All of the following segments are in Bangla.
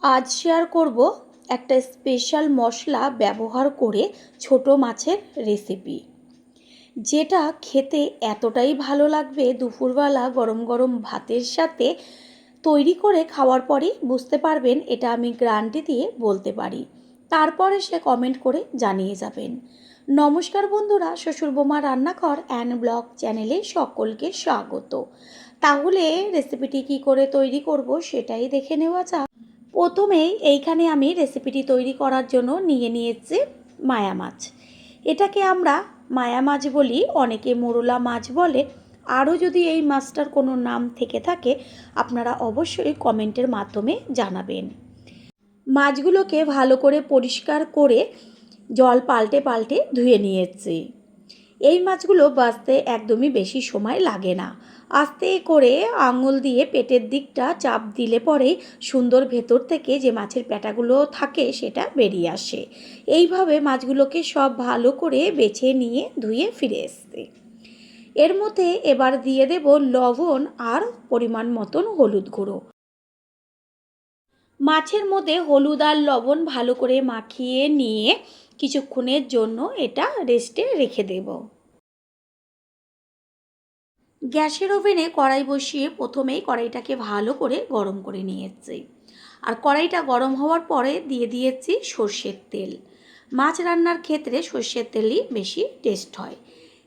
আজ শেয়ার করব একটা স্পেশাল মশলা ব্যবহার করে ছোট মাছের রেসিপি, যেটা খেতে এতটাই ভালো লাগবে দুপুরবেলা গরম গরম ভাতের সাথে। তৈরি করে খাওয়ার পরই বুঝতে পারবেন, এটা আমি গ্যারান্টি দিয়ে বলতে পারি। তারপরে সে কমেন্ট করে জানিয়ে যাবেন। নমস্কার বন্ধুরা, শ্বশুর বোমা রান্নাঘর অ্যান্ড ব্লগ চ্যানেলে সকলকে স্বাগত। তাহলে রেসিপিটি কি করে তৈরি করব সেটাই দেখে নেওয়া যাক। প্রথমেই এইখানে আমি রেসিপিটি তৈরি করার জন্য নিয়ে নিয়েছি মায়া মাছ। এটাকে আমরা মায়া মাছ বলি, অনেকে মোরলা মাছ বলে। আরও যদি এই মাছটার কোনো নাম থেকে থাকে আপনারা অবশ্যই কমেন্টের মাধ্যমে জানাবেন। মাছগুলোকে ভালো করে পরিষ্কার করে জল পাল্টে পাল্টে ধুয়ে নিয়েছি। এই মাছগুলো বাছতে একদমই বেশি সময় লাগে না। আস্তে করে আঙুল দিয়ে পেটের দিকটা চাপ দিলে পরেই সুন্দর ভেতর থেকে যে মাছের পেটাগুলো থাকে সেটা বেরিয়ে আসে। এইভাবে মাছগুলোকে সব ভালো করে বেছে নিয়ে ধুয়ে ফিরে এসছে। এর মধ্যে এবার দিয়ে দেব লবণ আর পরিমাণ মতন হলুদ গুঁড়ো। মাছের মধ্যে হলুদ আর লবণ ভালো করে মাখিয়ে নিয়ে কিছুক্ষণের জন্য এটা রেস্টে রেখে দেব। গ্যাসের ওভেনে কড়াই বসিয়ে প্রথমেই কড়াইটাকে ভালো করে গরম করে নিয়েছি। আর কড়াইটা গরম হওয়ার পরে দিয়ে দিয়েছি সর্ষের তেল। মাছ রান্নার ক্ষেত্রে সর্ষের তেলই বেশি টেস্ট হয়।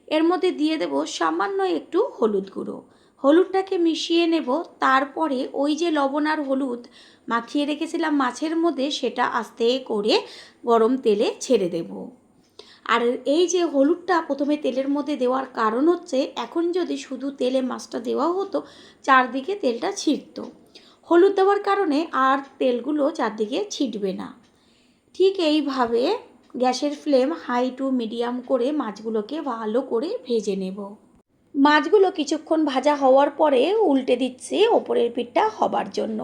এর মধ্যে দিয়ে দেব সামান্য একটু হলুদ গুঁড়ো। হলুদটাকে মিশিয়ে নেব। তারপরে ওই যে লবণ আর হলুদ মাখিয়ে রেখেছিলাম মাছের মধ্যে, সেটা আস্তে করে গরম তেলে ছেড়ে দেব। আর এই যে হলুদটা প্রথমে তেলের মধ্যে দেওয়ার কারণ হচ্ছে, এখন যদি শুধু তেলে মাছটা দেওয়া হতো চারদিকে তেলটা ছিটতো। হলুদ দেওয়ার কারণে আর তেলগুলো চারদিকে ছিটবে না। ঠিক এইভাবে গ্যাসের ফ্লেম হাই টু মিডিয়াম করে মাছগুলোকে ভালো করে ভেজে নেব। মাছগুলো কিছুক্ষণ ভাজা হওয়ার পরে উল্টে দিচ্ছি ওপরের পিঠটা হবার জন্য।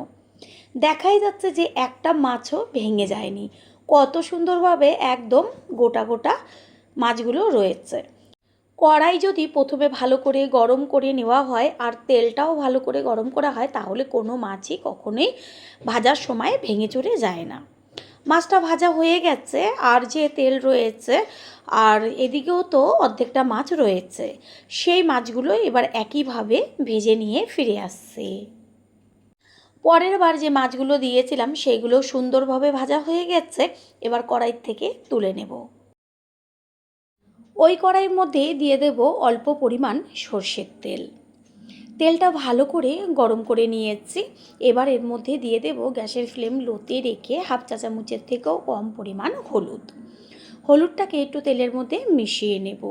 দেখাই যাচ্ছে যে একটা মাছও ভেঙে যায়নি, কত সুন্দরভাবে একদম গোটা গোটা মাছগুলো রয়েছে। কড়াই যদি প্রথমে ভালো করে গরম করে নেওয়া হয় আর তেলটাও ভালো করে গরম করা হয়, তাহলে কোনো মাছই কখনোই ভাজার সময় ভেঙে চুরে যায় না। মাছটা ভাজা হয়ে গেছে, আর যে তেল রয়েছে আর এদিকেও তো অর্ধেকটা মাছ রয়েছে, সেই মাছগুলো এবার একইভাবে ভেজে নিয়ে ফিরে আসছে। পরের বার যে মাছগুলো দিয়েছিলাম সেইগুলো সুন্দরভাবে ভাজা হয়ে গেছে। এবার কড়াই থেকে তুলে নেব। ওই কড়াইয়ের মধ্যে দিয়ে দেব অল্প পরিমাণ সর্ষের তেল। তেলটা ভালো করে গরম করে নিয়েছি। এবার এর মধ্যে দিয়ে দেব গ্যাসের ফ্লেম লোতে রেখে হাফ চা চামচের থেকেও কম পরিমাণ হলুদ। হলুদটাকে একটু তেলের মধ্যে মিশিয়ে নেব।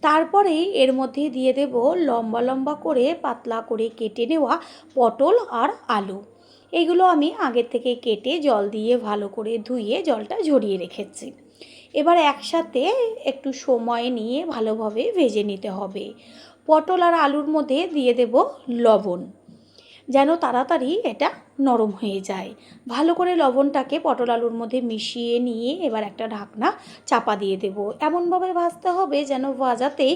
তারপরে এর মধ্যে দিয়ে দেব লম্বা লম্বা করে পাতলা করে কেটে নেওয়া পটল আর আলু। এগুলো আমি আগের থেকে কেটে জল দিয়ে ভালো করে ধুয়ে জলটা ঝরিয়ে রেখেছি। এবার একসাথে একটু সময় নিয়ে ভালোভাবে ভেজে নিতে হবে। পটল আর আলুর মধ্যে দিয়ে দেব লবণ, যেন তাড়াতাড়ি এটা নরম হয়ে যায়। ভালো করে লবণটাকে পটল আলুর মধ্যে মিশিয়ে নিয়ে এবার একটা ঢাকনা চাপা দিয়ে দেব। এমনভাবে ভাজতে হবে যেন ভাজাতেই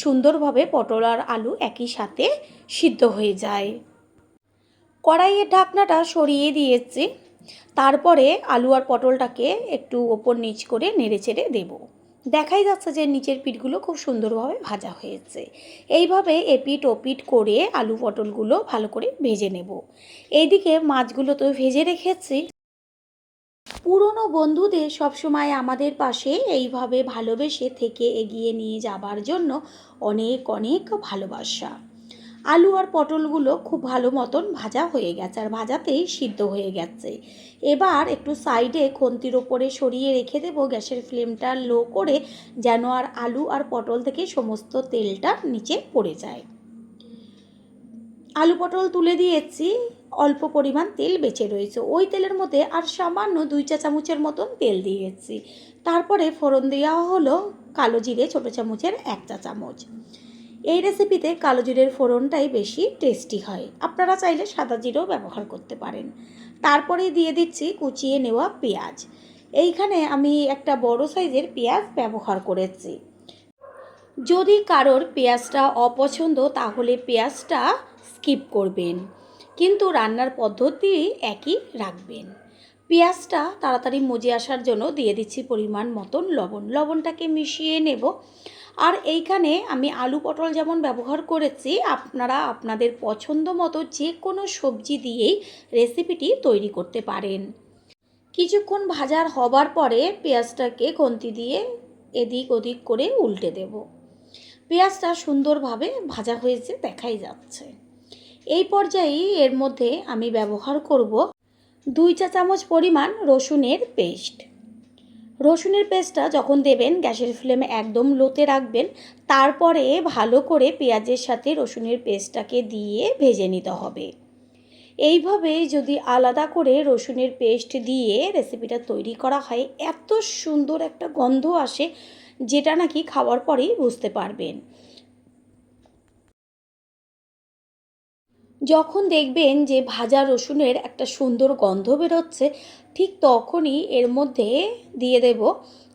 সুন্দরভাবে পটল আর আলু একই সাথে সিদ্ধ হয়ে যায়। কড়াইয়ের ঢাকনাটা সরিয়ে দিয়েছি। তারপরে আলু আর পটলটাকে একটু ওপর নিচ করে নেড়ে চেড়ে দেবো। দেখাই যাচ্ছে যে নিচের পিঠগুলো খুব সুন্দরভাবে ভাজা হয়েছে। এইভাবে এপিঠ ওপিঠ করে আলু পটলগুলো ভালো করে ভেজে নেব। এইদিকে মাছগুলো তো ভেজে রেখেছি। পুরনো বন্ধুদের সবসময় আমাদের পাশে এইভাবে ভালোবেসে থেকে এগিয়ে নিয়ে যাবার জন্য অনেক অনেক ভালোবাসা। আলু আর পটলগুলো খুব ভালো মতন ভাজা হয়ে গেছে আর ভাজাতেই সিদ্ধ হয়ে গেছে। এবার একটু সাইডে খুন্তির ওপরে সরিয়ে রেখে দেবো গ্যাসের ফ্লেমটা লো করে, যেন আর আলু আর পটল থেকে সমস্ত তেলটা নিচে পড়ে যায়। আলু পটল তুলে দিয়েছি, অল্প পরিমাণ তেল বেঁচে রয়েছে। ওই তেলের মধ্যে আর সামান্য 2 চা চামচের মতন তেল দিয়েছি। তারপরে ফোড়ন দেওয়া হলো কালো জিরে ছোটো চামচের 1 চা চামচ। এই রেসিপিতে কালো জিরের ফোড়নটাই বেশি টেস্টি হয়, আপনারা চাইলে সাদা জিরেও ব্যবহার করতে পারেন। তারপরে দিয়ে দিচ্ছি কুচিয়ে নেওয়া পেঁয়াজ। এইখানে আমি একটা বড় সাইজের পেঁয়াজ ব্যবহার করেছি। যদি কারোর পেঁয়াজটা অপছন্দ তাহলে পেঁয়াজটা স্কিপ করবেন। কিন্তু রান্নার পদ্ধতি একই রাখবেন। পেঁয়াজটা তাড়াতাড়ি মজে আসার জন্য দিয়ে দিচ্ছি পরিমাণ মতন লবণ। লবণটাকে মিশিয়ে নেব। আর এইখানে আমি আলু পটল যেমন ব্যবহার করেছি, আপনারা আপনাদের পছন্দ মতো যে কোনো সবজি দিয়েই রেসিপিটি তৈরি করতে পারেন। কিছুক্ষণ ভাজার হবার পরে পেঁয়াজটাকে খুন্তি দিয়ে এদিক ওদিক করে উল্টে দেব। পেঁয়াজটা সুন্দরভাবে ভাজা হয়েছে দেখাই যাচ্ছে। এই পর্যায়ে এর মধ্যে আমি ব্যবহার করব 2 চা চামচ পরিমাণ রসুনের পেস্ট। রসুনের পেস্টটা যখন দেবেন গ্যাসের ফ্লেমে একদম লোতে রাখবেন। তারপরে ভালো করে পেঁয়াজের সাথে রসুনের পেস্টটাকে দিয়ে ভেজে নিতে হবে। এইভাবে যদি আলাদা করে রসুনের পেস্ট দিয়ে রেসিপিটা তৈরি করা হয়, এত সুন্দর একটা গন্ধ আসে যেটা নাকি খাওয়ার পরেই বুঝতে পারবেন। যখন দেখবেন যে ভাজা রসুনের একটা সুন্দর গন্ধ বেরোচ্ছে, ঠিক তখনই এর মধ্যে দিয়ে দেব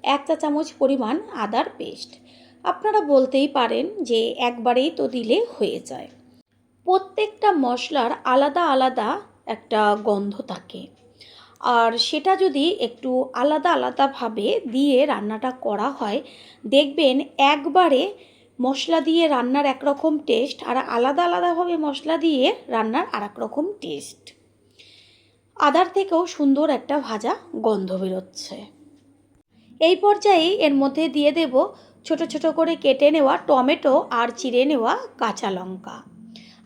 1 চা চামচ পরিমাণ আদার পেস্ট। আপনারা বলতেই পারেন যে একবারেই তো দিলে হয়ে যায়। প্রত্যেকটা মশলার আলাদা আলাদা একটা গন্ধ থাকে, আর সেটা যদি একটু আলাদা আলাদাভাবে দিয়ে রান্নাটা করা হয়, দেখবেন একবারে মশলা দিয়ে রান্নার একরকম টেস্ট আর আলাদা আলাদাভাবে মশলা দিয়ে রান্নার আরেক রকম টেস্ট। আদার থেকেও সুন্দর একটা ভাজা গন্ধ বেরোচ্ছে। এই পর্যায়ে এর মধ্যে দিয়ে দেব ছোট ছোট করে কেটে নেওয়া টমেটো আর চিড়ে নেওয়া কাঁচা লঙ্কা।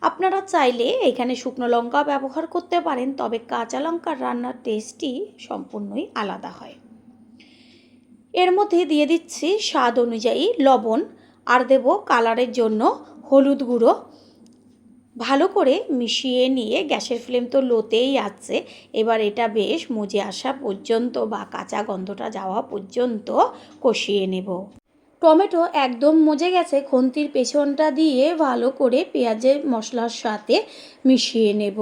আপনারা চাইলে এখানে শুকনো লঙ্কা ব্যবহার করতে পারেন, তবে কাঁচা লঙ্কার রান্নার টেস্টই সম্পূর্ণই আলাদা হয়। এর মধ্যে দিয়ে দিচ্ছি স্বাদ অনুযায়ী লবণ, আর দেব কালারের জন্য হলুদ গুঁড়ো। ভালো করে মিশিয়ে নিয়ে গ্যাসের ফ্লেম তো লোতেই আছে, এবার এটা বেশ মজে আসা পর্যন্ত বা কাঁচা গন্ধটা যাওয়া পর্যন্ত কষিয়ে নেব। টমেটো একদম মজে গেছে, খুন্তির পেছনটা দিয়ে ভালো করে পেঁয়াজের মশলার সাথে মিশিয়ে নেব।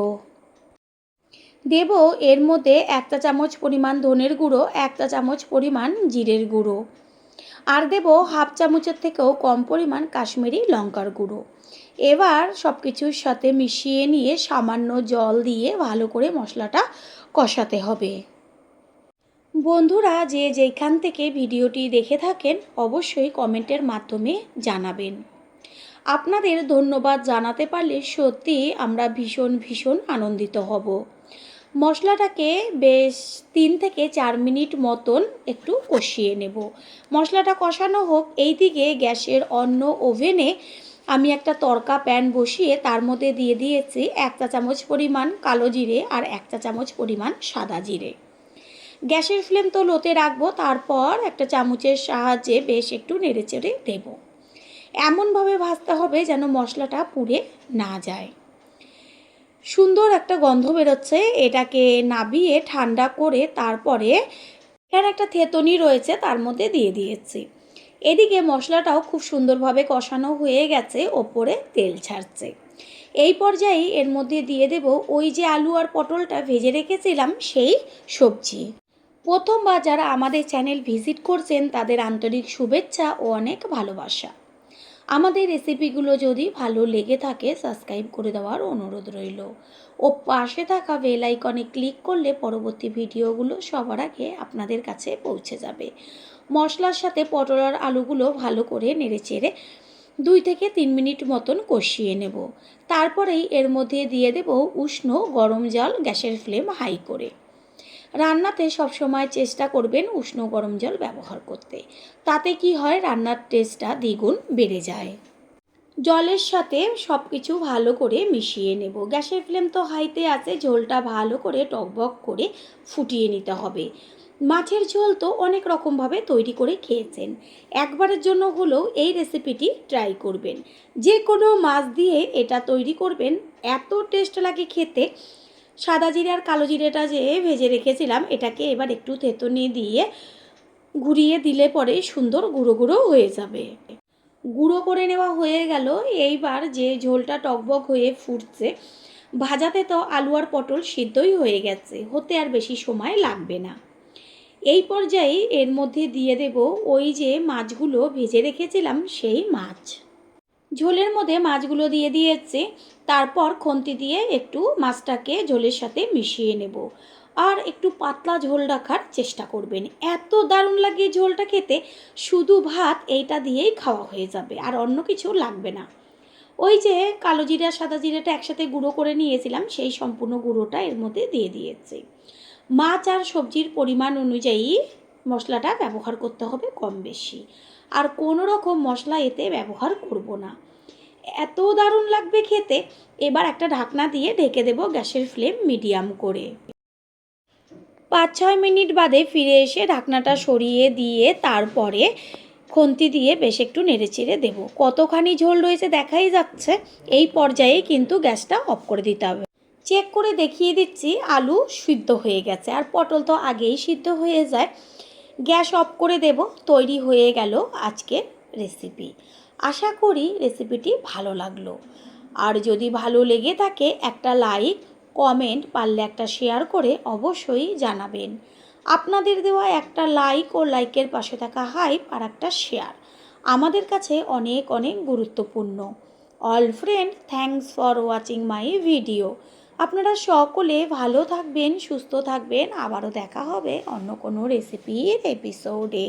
দেব এর মধ্যে 1 চা চামচ পরিমাণ ধনের গুঁড়ো, 1 চা চামচ পরিমাণ জিরের গুঁড়ো, আর দেব হাফ চামচের থেকেও কম পরিমাণ কাশ্মীরি লঙ্কার গুঁড়ো। এবার সব কিছুর সাথে মিশিয়ে নিয়ে সামান্য জল দিয়ে ভালো করে মশলাটা কষাতে হবে। বন্ধুরা যে যেখান থেকে ভিডিওটি দেখে থাকেন অবশ্যই কমেন্টের মাধ্যমে জানাবেন। আপনাদের ধন্যবাদ জানাতে পারলে সত্যি আমরা ভীষণ ভীষণ আনন্দিত হব। মশলাটাকে বেশ 3 থেকে 4 মিনিট মতন একটু কষিয়ে নেব। মশলাটা কষানো হোক, এইদিকে গ্যাসের অন্য ওভেনে আমি একটা তড়কা প্যান বসিয়ে তার মধ্যে দিয়ে দিয়েছি 1 চা চামচ পরিমাণ কালো জিরে আর 1 চা চামচ পরিমাণ সাদা জিরে। গ্যাসের ফ্লেম তো লোতে রাখবো, তারপর একটা চামচের সাহায্যে বেশ একটু নেড়েচেড়ে দেব। এমনভাবে ভাজতে হবে যেন মশলাটা পুড়ে না যায়। সুন্দর একটা গন্ধ বেরোচ্ছে। এটাকে নাবিয়ে ঠান্ডা করে তারপরে এখানে একটা থেতনি রয়েছে তার মধ্যে দিয়ে দিয়েছি। এদিকে মশলাটাও খুব সুন্দরভাবে কষানো হয়ে গেছে, ওপরে তেল ছাড়ছে। এই পর্যায়ে এর মধ্যে দিয়ে দেব ওই যে আলু আর পটলটা ভেজে রেখেছিলাম সেই সবজি। প্রথমবার যারা আমাদের চ্যানেল ভিজিট করছেন তাদের আন্তরিক শুভেচ্ছা ও অনেক ভালোবাসা। আমাদের রেসিপিগুলো যদি ভালো লেগে থাকে সাবস্ক্রাইব করে দেওয়ার অনুরোধ রইল, ও পাশে থাকা বেল আইকনে ক্লিক করলে পরবর্তী ভিডিওগুলো সবার আগে আপনাদের কাছে পৌঁছে যাবে। মশলার সাথে পটল আর আলুগুলো ভালো করে নেড়েচেড়ে 2 থেকে 3 মিনিট মতন কষিয়ে নেব। তারপরেই এর মধ্যে দিয়ে দেব উষ্ণ গরম জল, গ্যাসের ফ্লেম হাই করে। রান্নাতে সবসময় চেষ্টা করবেন উষ্ণ গরম জল ব্যবহার করতে, তাতে কি হয় রান্নার টেস্টটা দ্বিগুণ বেড়ে যায়। জলের সাথে সব কিছু ভালো করে মিশিয়ে নেব। গ্যাসের ফ্লেম তো হাইতে আছে, ঝোলটা ভালো করে টকবক করে ফুটিয়ে নিতে হবে। মাছের ঝোল তো অনেক রকমভাবে তৈরি করে খেয়েছেন, একবারের জন্য হলেও এই রেসিপিটি ট্রাই করবেন। যে কোনো মাছ দিয়ে এটা তৈরি করবেন, এত টেস্ট লাগে খেতে। সাদা জিরে আর কালো জিরেটা যে ভেজে রেখেছিলাম এটাকে এবার একটু থেতনি দিয়ে ঘুরিয়ে দিলে পরে সুন্দর গুঁড়ো গুঁড়ো হয়ে যাবে। গুঁড়ো করে নেওয়া হয়ে গেল। এইবার যে ঝোলটা টকবক হয়ে ফুটছে, ভাজাতে তো আলু আর পটল সিদ্ধই হয়ে গেছে, হতে আর বেশি সময় লাগবে না। এই পর্যায়ে এর মধ্যে দিয়ে দেব ওই যে মাছগুলো ভেজে রেখেছিলাম সেই মাছ। ঝোলের মধ্যে মাছগুলো দিয়ে দিয়েছি, তারপর খুন্তি দিয়ে একটু মাছটাকে ঝোলের সাথে মিশিয়ে নেব। আর একটু পাতলা ঝোল রাখার চেষ্টা করবেন, এত দারুণ লাগে ঝোলটা খেতে। শুধু ভাত এইটা দিয়েই খাওয়া হয়ে যাবে, আর অন্য কিছু লাগবে না। ওই যে কালো জিরা সাদা জিরাটা একসাথে গুঁড়ো করে নিয়েছিলাম, সেই সম্পূর্ণ গুঁড়োটা এর মধ্যে দিয়ে দিয়েছি। মাছ আর সবজির পরিমাণ অনুযায়ী মশলাটা ব্যবহার করতে হবে কম বেশি, আর কোনো রকম মশলা এতে ব্যবহার করব না। এত দারুণ লাগবে খেতে। এবার একটা ঢাকনা দিয়ে ঢেকে দেব গ্যাসের ফ্লেম মিডিয়াম করে। 5-6 মিনিট বাদে ফিরে এসে ঢাকনাটা সরিয়ে দিয়ে তারপরে খুন্তি দিয়ে বেশ একটু নেড়েচেড়ে দেব। কতখানি ঝোল রয়েছে দেখাই যাচ্ছে। এই পর্যায়ে কিন্তু গ্যাসটা অফ করে দিতে হবে। চেক করে দেখিয়ে দিচ্ছি আলু সিদ্ধ হয়ে গেছে, আর পটল তো আগেই সিদ্ধ হয়ে যায়। গ্যাস অফ করে দেব। তৈরি হয়ে গেল আজকের রেসিপি। আশা করি রেসিপিটি ভালো লাগলো। আর যদি ভালো লেগে থাকে একটা লাইক, কমেন্ট, পারলে একটা শেয়ার করে অবশ্যই জানাবেন। আপনাদের দেওয়া একটা লাইক ও লাইকের পাশে থাকা হাইপ আর একটা শেয়ার আমাদের কাছে অনেক অনেক গুরুত্বপূর্ণ। All friend, thanks for watching my video. আপনারা সকলে ভালো থাকবেন, সুস্থ থাকবেন। আবারও দেখা হবে অন্য কোনো রেসিপির এপিসোডে।